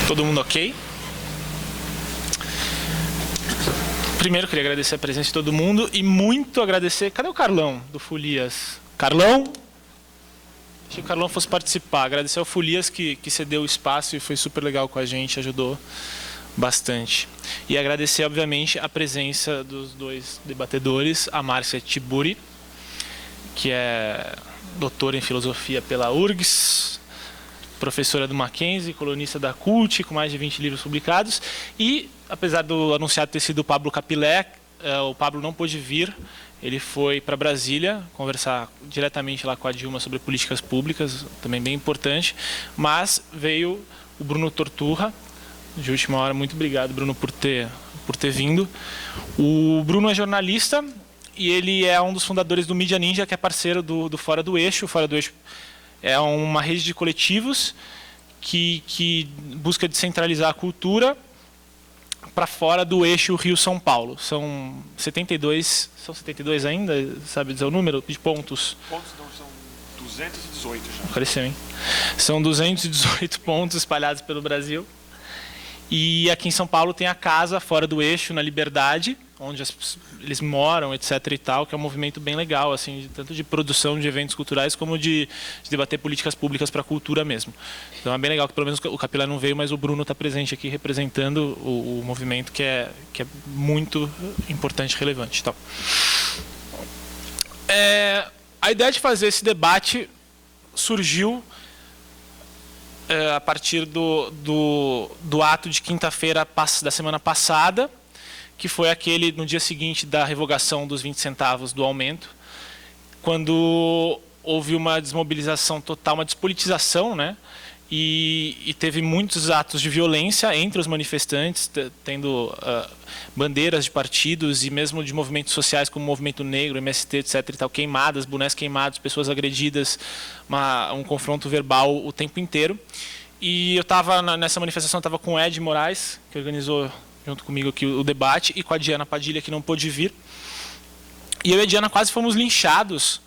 Todo mundo ok? Primeiro, queria agradecer a presença de todo mundo e muito agradecer... Cadê o Carlão, do Folias? Carlão? Achei que o Carlão fosse participar. Agradecer ao Folias que cedeu o espaço e foi super legal com a gente, ajudou bastante. E agradecer, obviamente, a presença dos dois debatedores, a Márcia Tiburi, que é doutora em filosofia pela URGS, professora do Mackenzie, colunista da CUT, com mais de 20 livros publicados. E, apesar do anunciado ter sido o Pablo Capilé, o Pablo não pôde vir. Ele foi para Brasília conversar diretamente lá com a Dilma sobre políticas públicas, também bem importante. Mas veio o Bruno Torturra, de última hora. Muito obrigado, Bruno, por ter vindo. O Bruno é jornalista e ele é um dos fundadores do Mídia Ninja, que é parceiro do Fora do Eixo. O Fora do Eixo é uma rede de coletivos que busca descentralizar a cultura para fora do eixo Rio-São Paulo. São 72 ainda, sabe dizer o número de pontos? Pontos não, são 218 já. Apareceu, hein? São 218 pontos espalhados pelo Brasil. E aqui em São Paulo tem a Casa Fora do Eixo, na Liberdade, onde eles moram, etc. e tal, que é um movimento bem legal, assim, tanto de produção de eventos culturais como de debater políticas públicas para a cultura mesmo. Então é bem legal que pelo menos o Capilé não veio, mas o Bruno está presente aqui representando o movimento, que é muito importante e relevante. Então, a ideia de fazer esse debate surgiu a partir do ato de quinta-feira da semana passada, que foi aquele no dia seguinte da revogação dos 20 centavos do aumento, quando houve uma desmobilização total, uma despolitização, né? E teve muitos atos de violência entre os manifestantes, tendo bandeiras de partidos e mesmo de movimentos sociais como o Movimento Negro, MST, etc. e tal, queimadas, bonés queimados, pessoas agredidas, um confronto verbal o tempo inteiro. E eu estava nessa manifestação, estava com o Ed Moraes, que organizou junto comigo aqui o debate, e com a Diana Padilha, que não pôde vir. E eu e a Diana quase fomos linchados,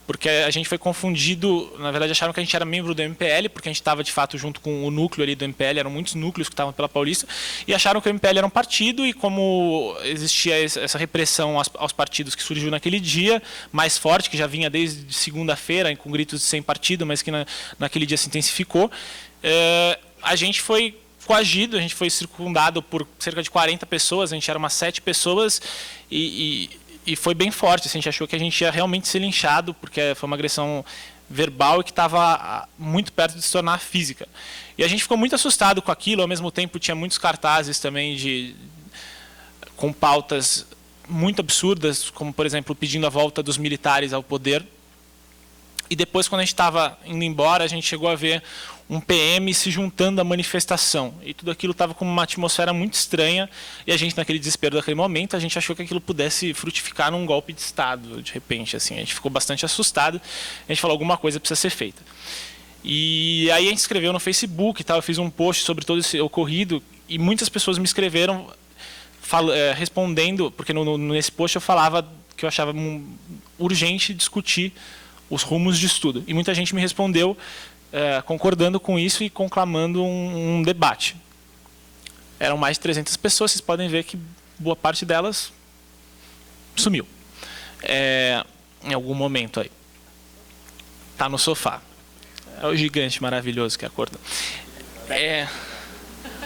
porque a gente foi confundido. Na verdade, acharam que a gente era membro do MPL, porque a gente estava de fato junto com o núcleo ali do MPL, eram muitos núcleos que estavam pela Paulista, e acharam que o MPL era um partido, e como existia essa repressão aos partidos que surgiu naquele dia, mais forte, que já vinha desde segunda-feira, com gritos de sem partido, mas que naquele dia se intensificou, a gente foi coagido, a gente foi circundado por cerca de 40 pessoas, a gente era umas 7 pessoas, e foi bem forte. A gente achou que a gente ia realmente ser linchado, porque foi uma agressão verbal e que estava muito perto de se tornar física. E a gente ficou muito assustado com aquilo. Ao mesmo tempo, tinha muitos cartazes também com pautas muito absurdas, como, por exemplo, pedindo a volta dos militares ao poder. E depois, quando a gente estava indo embora, a gente chegou a ver um PM se juntando à manifestação. E tudo aquilo estava com uma atmosfera muito estranha. E a gente, naquele desespero daquele momento, a gente achou que aquilo pudesse frutificar num golpe de Estado, de repente. Assim, a gente ficou bastante assustado. A gente falou, alguma coisa precisa ser feita. E aí a gente escreveu no Facebook e tal. Eu fiz um post sobre todo esse ocorrido. E muitas pessoas me escreveram respondendo, porque nesse post eu falava que eu achava urgente discutir os rumos de estudo. E muita gente me respondeu concordando com isso e conclamando um debate. Eram mais de 300 pessoas, vocês podem ver que boa parte delas sumiu. Em algum momento aí. Está no sofá. É o gigante maravilhoso que acorda.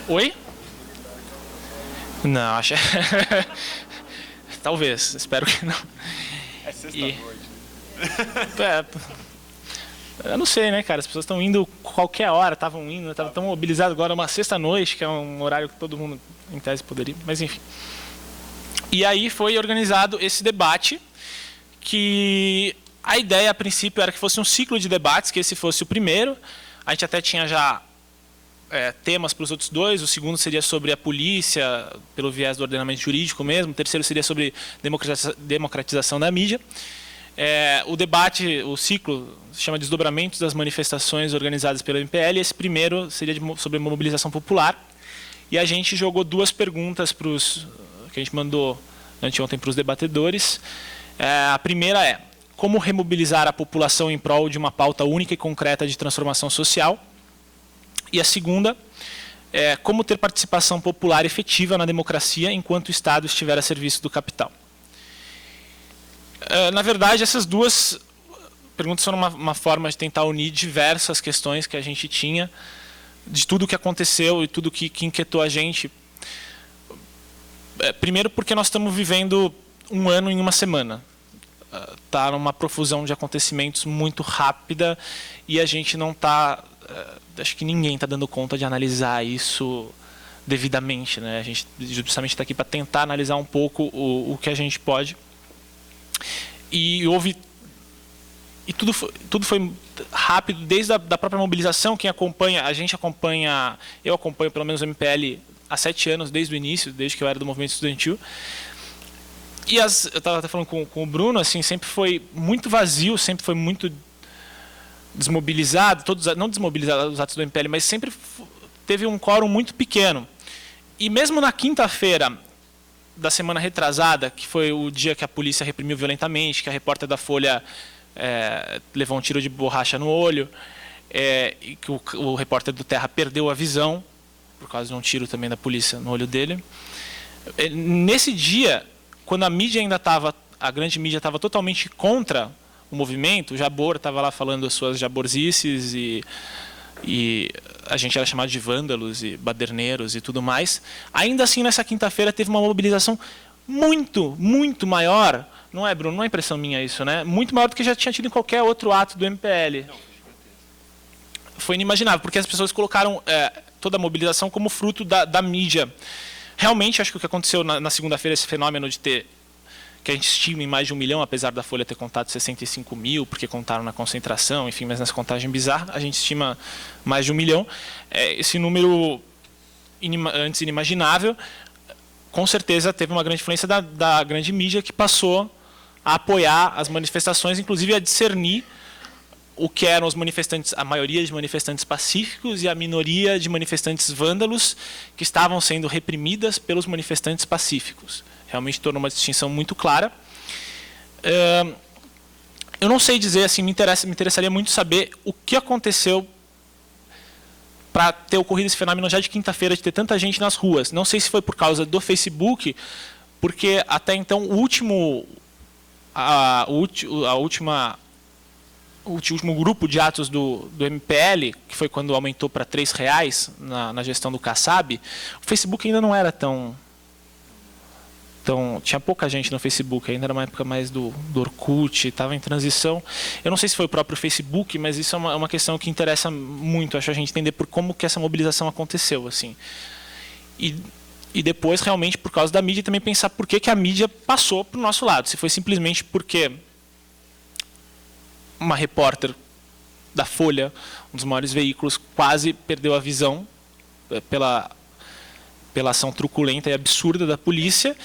Oi? Não, acho... Talvez, espero que não. É sexta-noite. Eu não sei, né, cara? As pessoas estão indo qualquer hora, estavam indo, estavam tão mobilizados agora, uma sexta-noite, que é um horário que todo mundo, em tese, poderia, mas enfim. E aí foi organizado esse debate, que a ideia, a princípio, era que fosse um ciclo de debates, que esse fosse o primeiro. A gente até tinha já temas para os outros dois. O segundo seria sobre a polícia, pelo viés do ordenamento jurídico mesmo. O terceiro seria sobre democratização da mídia. O debate, o ciclo, se chama Desdobramentos das Manifestações Organizadas pelo MPL. Esse primeiro seria sobre mobilização popular. E a gente jogou 2 perguntas que a gente mandou anteontem para os debatedores. A primeira é: como remobilizar a população em prol de uma pauta única e concreta de transformação social? E a segunda é como ter participação popular efetiva na democracia enquanto o Estado estiver a serviço do capital. Na verdade, essas duas perguntas foram uma forma de tentar unir diversas questões que a gente tinha, de tudo o que aconteceu e tudo que inquietou a gente. Primeiro porque nós estamos vivendo um ano em uma semana. Está numa profusão de acontecimentos muito rápida e a gente não está... acho que ninguém está dando conta de analisar isso devidamente, né? A gente justamente está aqui para tentar analisar um pouco o que a gente pode. E tudo foi rápido, desde a própria mobilização. Quem acompanha, eu acompanho pelo menos o MPL há 7 anos, desde o início, desde que eu era do movimento estudantil. E eu estava até falando com o Bruno, assim, sempre foi muito vazio, sempre foi muito desmobilizado, não desmobilizado os atos do MPL, mas sempre teve um quórum muito pequeno. E mesmo na quinta-feira da semana retrasada, que foi o dia que a polícia reprimiu violentamente, que a repórter da Folha levou um tiro de borracha no olho, e que o repórter do Terra perdeu a visão, por causa de um tiro também da polícia no olho dele. Nesse dia, quando a grande mídia estava totalmente contra o movimento, o Jabor estava lá falando as suas jaborzices e a gente era chamado de vândalos e baderneiros e tudo mais. Ainda assim, nessa quinta-feira teve uma mobilização muito, muito maior. Não é, Bruno? Não é impressão minha isso, né? Muito maior do que já tinha tido em qualquer outro ato do MPL. Foi inimaginável, porque as pessoas colocaram toda a mobilização como fruto da mídia. Realmente, acho que o que aconteceu na segunda-feira, esse fenômeno de ter, que a gente estima em mais de 1 milhão, apesar da Folha ter contado 65 mil, porque contaram na concentração, enfim, mas nessa contagem bizarra, a gente estima mais de 1 milhão. Esse número antes inimaginável, com certeza teve uma grande influência da grande mídia, que passou a apoiar as manifestações, inclusive a discernir o que eram os manifestantes, a maioria de manifestantes pacíficos e a minoria de manifestantes vândalos que estavam sendo reprimidas pelos manifestantes pacíficos. Realmente tornou uma distinção muito clara. Eu não sei dizer, assim, me interessaria muito saber o que aconteceu para ter ocorrido esse fenômeno já de quinta-feira, de ter tanta gente nas ruas. Não sei se foi por causa do Facebook, porque até então o último grupo de atos do MPL, que foi quando aumentou para R$3 na gestão do Kassab, o Facebook ainda não era tão... Tinha pouca gente no Facebook, ainda era uma época mais do Orkut, estava em transição. Eu não sei se foi o próprio Facebook, mas isso é uma questão que interessa muito, acho, a gente entender por como que essa mobilização aconteceu. Assim. E depois, realmente, por causa da mídia, também pensar por que a mídia passou para o nosso lado. Se foi simplesmente porque uma repórter da Folha, um dos maiores veículos, quase perdeu a visão pela ação truculenta e absurda da polícia,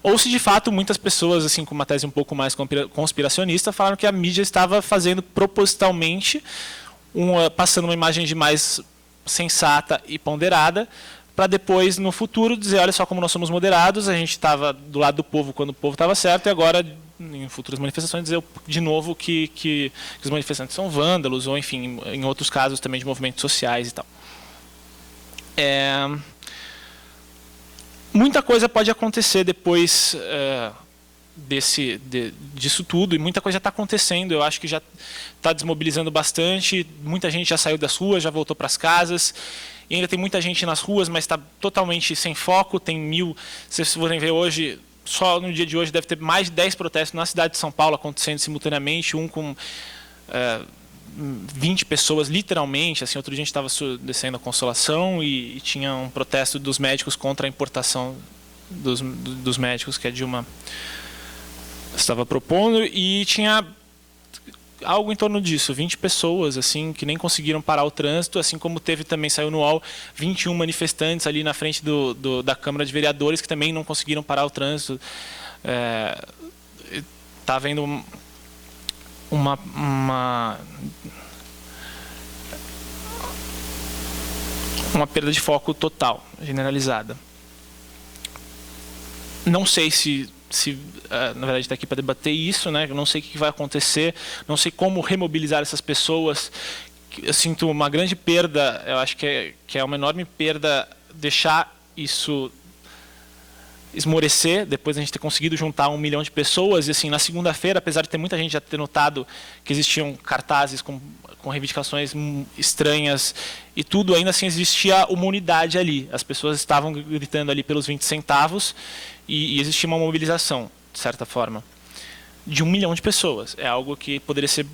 ou se de fato muitas pessoas, assim, com uma tese um pouco mais conspiracionista, falaram que a mídia estava fazendo propositalmente, passando uma imagem de mais sensata e ponderada, para depois, no futuro, dizer, olha só como nós somos moderados, a gente estava do lado do povo quando o povo estava certo, e agora, em futuras manifestações, dizer de novo que os manifestantes são vândalos, ou, enfim, em outros casos também de movimentos sociais e tal. Muita coisa pode acontecer depois disso tudo, e muita coisa já está acontecendo. Eu acho que já está desmobilizando bastante, muita gente já saiu das ruas, já voltou para as casas, e ainda tem muita gente nas ruas, mas está totalmente sem foco. Tem se vocês forem ver hoje, só no dia de hoje deve ter mais de 10 protestos na cidade de São Paulo acontecendo simultaneamente, um com 20 pessoas, literalmente. Assim, outro dia a gente estava descendo a Consolação e tinha um protesto dos médicos contra a importação dos médicos que a Dilma estava propondo, e tinha algo em torno disso, 20 pessoas assim, que nem conseguiram parar o trânsito, assim como teve também, saiu no UOL, 21 manifestantes ali na frente da Câmara de Vereadores que também não conseguiram parar o trânsito. Está havendo uma perda de foco total, generalizada. Não sei se na verdade está aqui para debater isso, né? Eu não sei o que vai acontecer, não sei como remobilizar essas pessoas eu sinto uma grande perda, eu acho que é uma enorme perda deixar isso esmorecer, depois a gente ter conseguido juntar 1 milhão de pessoas. E assim, na segunda-feira, apesar de ter muita gente já ter notado que existiam cartazes com reivindicações estranhas e tudo, ainda assim existia uma unidade ali. As pessoas estavam gritando ali pelos 20 centavos e existia uma mobilização, de certa forma, de 1 milhão de pessoas. É algo que poderia ser...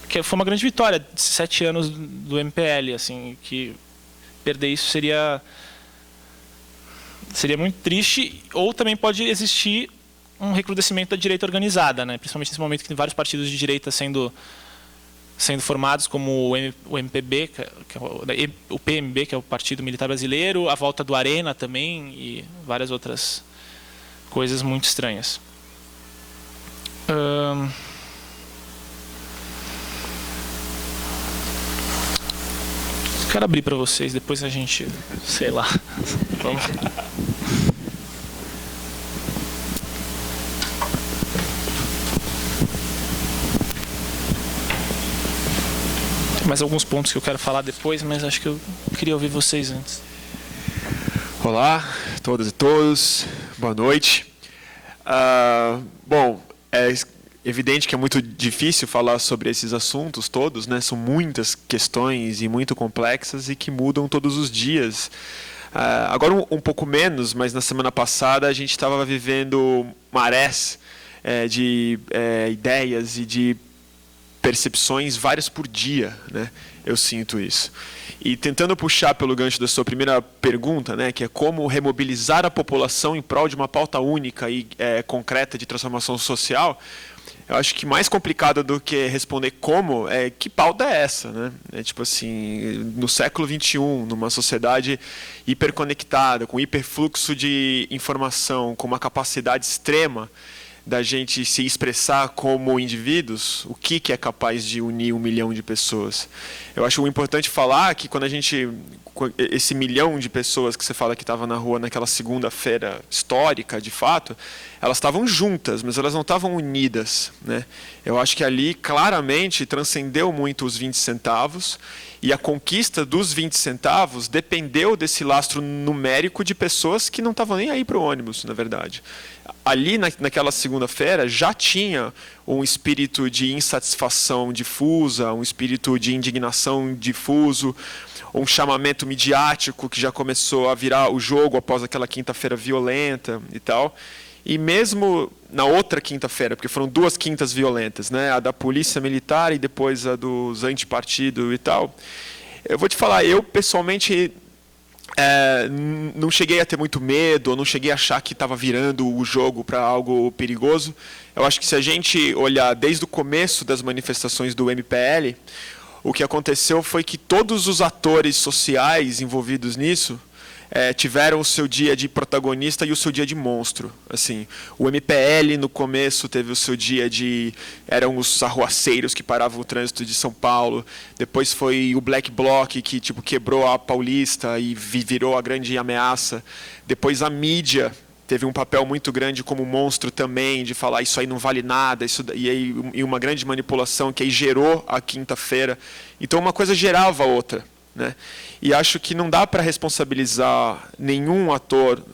que foi uma grande vitória de 7 anos do MPL, assim, que perder isso seria muito triste. Ou também pode existir um recrudescimento da direita organizada, né? Principalmente nesse momento que tem vários partidos de direita sendo formados, como o MPB, o PMB, que é o Partido Militar Brasileiro, a volta do Arena também e várias outras coisas muito estranhas. Quero abrir para vocês, depois a gente, sei lá, vamos. Tem mais alguns pontos que eu quero falar depois, mas acho que eu queria ouvir vocês antes. Olá, todas e todos, boa noite. Bom, é evidente que é muito difícil falar sobre esses assuntos todos, né? São muitas questões e muito complexas e que mudam todos os dias. Agora um pouco menos, mas na semana passada a gente estava vivendo marés de ideias e de percepções várias por dia, né? Eu sinto isso. E tentando puxar pelo gancho da sua primeira pergunta, né, que é como remobilizar a população em prol de uma pauta única e concreta de transformação social, eu acho que mais complicado do que responder como é que pauta é essa, né? É tipo assim, no século XXI, numa sociedade hiperconectada, com hiperfluxo de informação, com uma capacidade extrema da gente se expressar como indivíduos, o que é capaz de unir 1 milhão de pessoas? Eu acho importante falar que quando esse 1 milhão de pessoas que você fala que estava na rua naquela segunda-feira histórica, de fato, elas estavam juntas, mas elas não estavam unidas, né? Eu acho que ali claramente transcendeu muito os 20 centavos e a conquista dos 20 centavos dependeu desse lastro numérico de pessoas que não estavam nem aí para o ônibus, na verdade. Ali, naquela segunda-feira, já tinha um espírito de insatisfação difusa, um espírito de indignação difuso, um chamamento midiático que já começou a virar o jogo após aquela quinta-feira violenta e tal. E mesmo na outra quinta-feira, porque foram 2 quintas violentas, né? A da polícia militar e depois a dos antipartido e tal. Eu vou te falar, eu pessoalmente não cheguei a ter muito medo, ou não cheguei a achar que estava virando o jogo para algo perigoso. Eu acho que se a gente olhar desde o começo das manifestações do MPL, o que aconteceu foi que todos os atores sociais envolvidos nisso tiveram o seu dia de protagonista e o seu dia de monstro. Assim, o MPL no começo teve o seu dia eram os arruaceiros que paravam o trânsito de São Paulo. Depois foi o Black Bloc que quebrou a Paulista e virou a grande ameaça. Depois a mídia teve um papel muito grande como monstro também, de falar isso aí não vale nada, e uma grande manipulação que aí gerou a quinta-feira. Então uma coisa gerava a outra, né? E acho que não dá para responsabilizar nenhum ator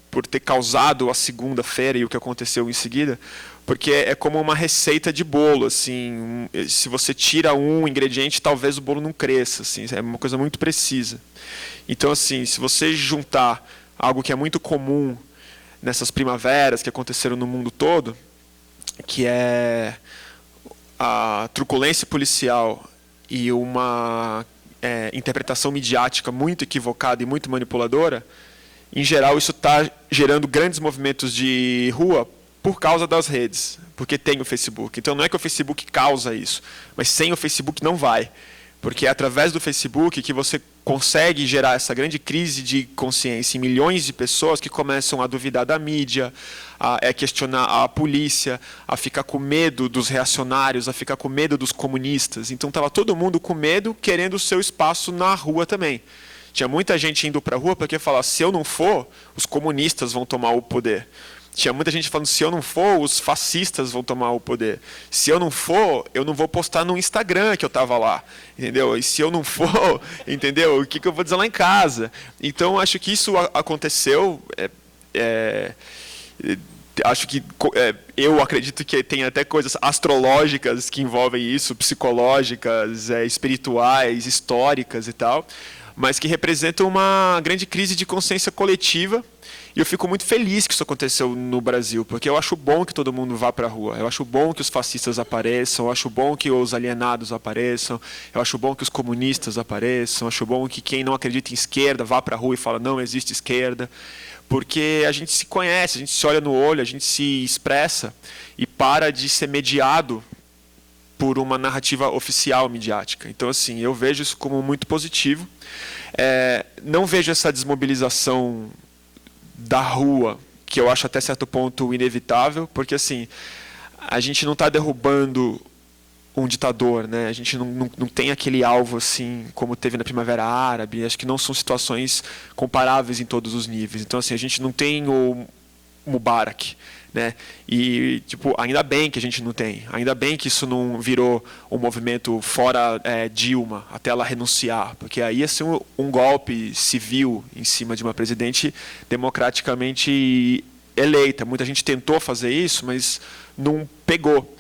por ter causado a segunda-feira e o que aconteceu em seguida, porque é como uma receita de bolo, assim, se você tira um ingrediente, talvez o bolo não cresça, assim, é uma coisa muito precisa. Então, assim, se você juntar algo que é muito comum nessas primaveras que aconteceram no mundo todo, que é a truculência policial e uma interpretação midiática muito equivocada e muito manipuladora, em geral isso está gerando grandes movimentos de rua por causa das redes, porque tem o Facebook. Então não é que o Facebook causa isso, mas sem o Facebook não vai. Porque é através do Facebook que você consegue gerar essa grande crise de consciência em milhões de pessoas que começam a duvidar da mídia, a questionar a polícia, a ficar com medo dos reacionários, a ficar com medo dos comunistas. Então estava todo mundo com medo, querendo o seu espaço na rua também. Tinha muita gente indo para a rua porque falava, se eu não for, os comunistas vão tomar o poder. Tinha muita gente falando, se eu não for, os fascistas vão tomar o poder. Se eu não for, eu não vou postar no Instagram que eu estava lá, entendeu? E se eu não for, entendeu? O que eu vou dizer lá em casa? Então, acho que isso aconteceu. Acho que eu acredito que tem até coisas astrológicas que envolvem isso, psicológicas, espirituais, históricas e tal, mas que representam uma grande crise de consciência coletiva. E eu fico muito feliz que isso aconteceu no Brasil, porque eu acho bom que todo mundo vá para a rua. Eu acho bom que os fascistas apareçam, eu acho bom que os alienados apareçam, eu acho bom que os comunistas apareçam, eu acho bom que quem não acredita em esquerda vá para a rua e fala não existe esquerda. Porque a gente se conhece, a gente se olha no olho, a gente se expressa e para de ser mediado por uma narrativa oficial midiática. Então, assim, eu vejo isso como muito positivo. Não vejo essa desmobilização da rua, que eu acho até certo ponto inevitável, porque assim, a gente não está derrubando um ditador, né? A gente não tem aquele alvo assim como teve na Primavera Árabe. Acho que não são situações comparáveis em todos os níveis. Então assim, a gente não tem o Mubarak, né? E tipo, ainda bem que a gente não tem. Ainda bem que isso não virou um movimento fora Dilma até ela renunciar, porque aí ia ser um golpe civil em cima de uma presidente democraticamente eleita. Muita gente tentou fazer isso, mas não pegou.